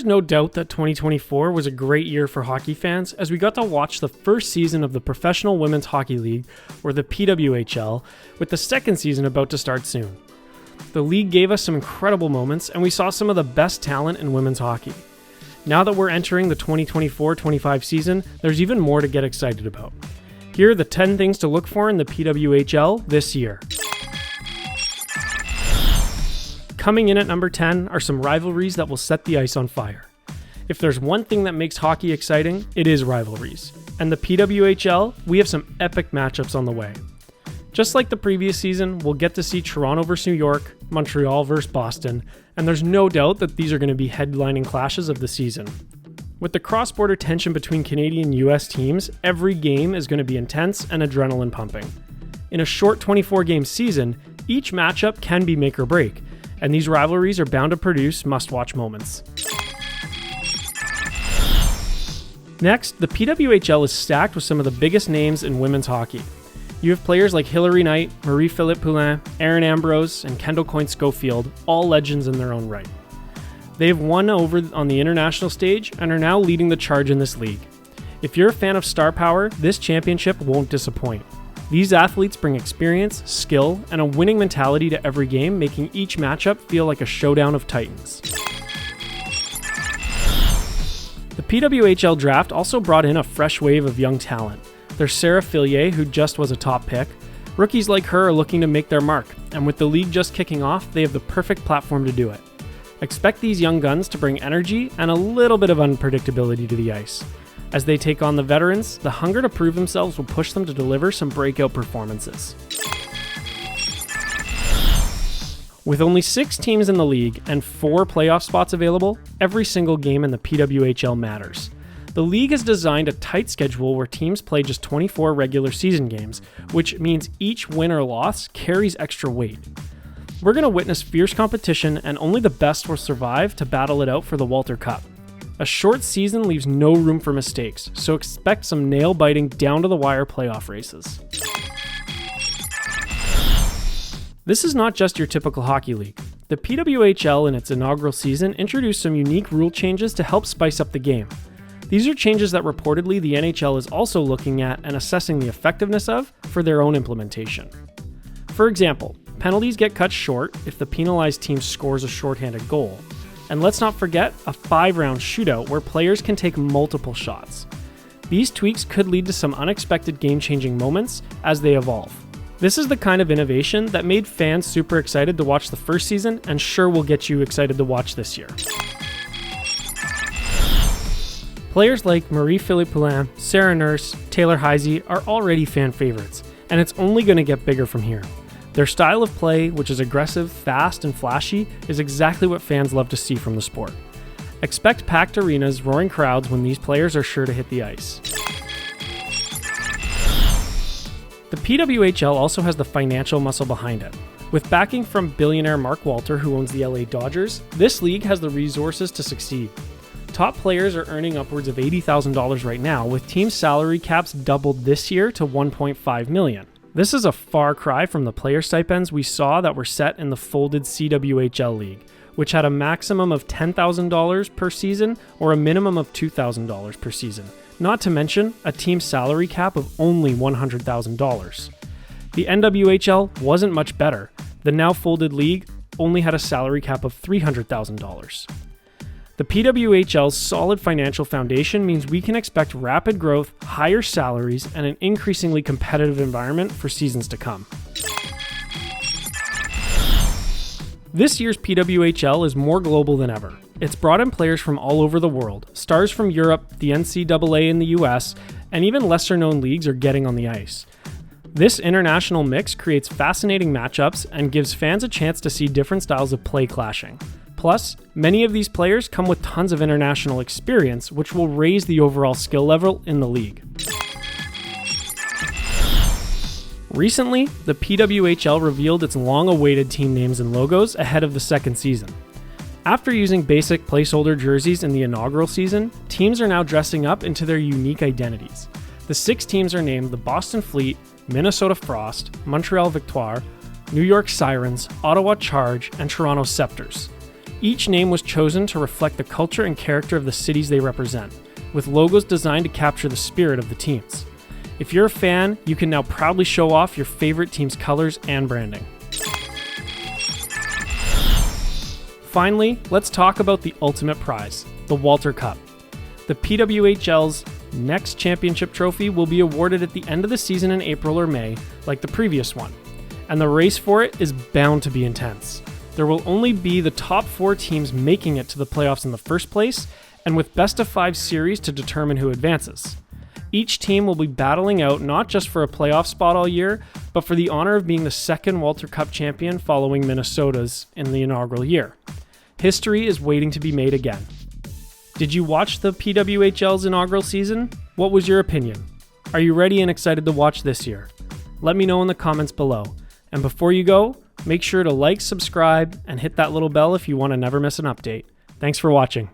There's no doubt that 2024 was a great year for hockey fans as we got to watch the first season of the Professional Women's Hockey League, or the PWHL, with the second season about to start soon. The league gave us some incredible moments and we saw some of the best talent in women's hockey. Now that we're entering the 2024-25 season, there's even more to get excited about. Here are the 10 things to look for in the PWHL this year. Coming in at number 10 are some rivalries that will set the ice on fire. If there's one thing that makes hockey exciting, it is rivalries. And the PWHL, we have some epic matchups on the way. Just like the previous season, we'll get to see Toronto vs. New York, Montreal vs. Boston, and there's no doubt that these are going to be headlining clashes of the season. With the cross-border tension between Canadian and US teams, every game is going to be intense and adrenaline pumping. In a short 24-game season, each matchup can be make or break, and these rivalries are bound to produce must-watch moments. Next, the PWHL is stacked with some of the biggest names in women's hockey. You have players like Hilary Knight, Marie-Philippe Poulin, Erin Ambrose, and Kendall Coyne-Schofield, all legends in their own right. They've won over on the international stage and are now leading the charge in this league. If you're a fan of star power, this championship won't disappoint. These athletes bring experience, skill, and a winning mentality to every game, making each matchup feel like a showdown of titans. The PWHL draft also brought in a fresh wave of young talent. There's Sarah Fillier, who just was a top pick. Rookies like her are looking to make their mark, and with the league just kicking off, they have the perfect platform to do it. Expect these young guns to bring energy and a little bit of unpredictability to the ice. As they take on the veterans, the hunger to prove themselves will push them to deliver some breakout performances. With only 6 teams in the league and 4 playoff spots available, every single game in the PWHL matters. The league has designed a tight schedule where teams play just 24 regular season games, which means each win or loss carries extra weight. We're going to witness fierce competition, and only the best will survive to battle it out for the Walter Cup. A short season leaves no room for mistakes, so expect some nail-biting, down-to-the-wire playoff races. This is not just your typical hockey league. The PWHL in its inaugural season introduced some unique rule changes to help spice up the game. These are changes that reportedly the NHL is also looking at and assessing the effectiveness of for their own implementation. For example, penalties get cut short if the penalized team scores a shorthanded goal. And let's not forget a 5-round shootout where players can take multiple shots. These tweaks could lead to some unexpected game-changing moments as they evolve. This is the kind of innovation that made fans super excited to watch the first season and sure will get you excited to watch this year. Players like Marie-Philippe Poulin, Sarah Nurse, Taylor Heisey are already fan favorites, and it's only going to get bigger from here. Their style of play, which is aggressive, fast, and flashy, is exactly what fans love to see from the sport. Expect packed arenas, roaring crowds when these players are sure to hit the ice. The PWHL also has the financial muscle behind it. With backing from billionaire Mark Walter, who owns the LA Dodgers, this league has the resources to succeed. Top players are earning upwards of $80,000 right now, with team salary caps doubled this year to $1.5 million. This is a far cry from the player stipends we saw that were set in the folded CWHL League, which had a maximum of $10,000 per season or a minimum of $2,000 per season, not to mention a team salary cap of only $100,000. The NWHL wasn't much better. The now folded league only had a salary cap of $300,000. The PWHL's solid financial foundation means we can expect rapid growth, higher salaries, and an increasingly competitive environment for seasons to come. This year's PWHL is more global than ever. It's brought in players from all over the world. Stars from Europe, the NCAA in the US, and even lesser-known leagues are getting on the ice. This international mix creates fascinating matchups and gives fans a chance to see different styles of play clashing. Plus, many of these players come with tons of international experience, which will raise the overall skill level in the league. Recently, the PWHL revealed its long-awaited team names and logos ahead of the second season. After using basic placeholder jerseys in the inaugural season, teams are now dressing up into their unique identities. The 6 teams are named the Boston Fleet, Minnesota Frost, Montreal Victoire, New York Sirens, Ottawa Charge, and Toronto Scepters. Each name was chosen to reflect the culture and character of the cities they represent, with logos designed to capture the spirit of the teams. If you're a fan, you can now proudly show off your favorite team's colors and branding. Finally, let's talk about the ultimate prize, the Walter Cup. The PWHL's next championship trophy will be awarded at the end of the season in April or May, like the previous one, and the race for it is bound to be intense. There will only be the top 4 teams making it to the playoffs in the first place, and with best-of-5 series to determine who advances. Each team will be battling out not just for a playoff spot all year, but for the honor of being the second Walter Cup champion following Minnesota's in the inaugural year. History is waiting to be made again. Did you watch the PWHL's inaugural season? What was your opinion? Are you ready and excited to watch this year? Let me know in the comments below. And before you go, make sure to like, subscribe, and hit that little bell if you want to never miss an update. Thanks for watching.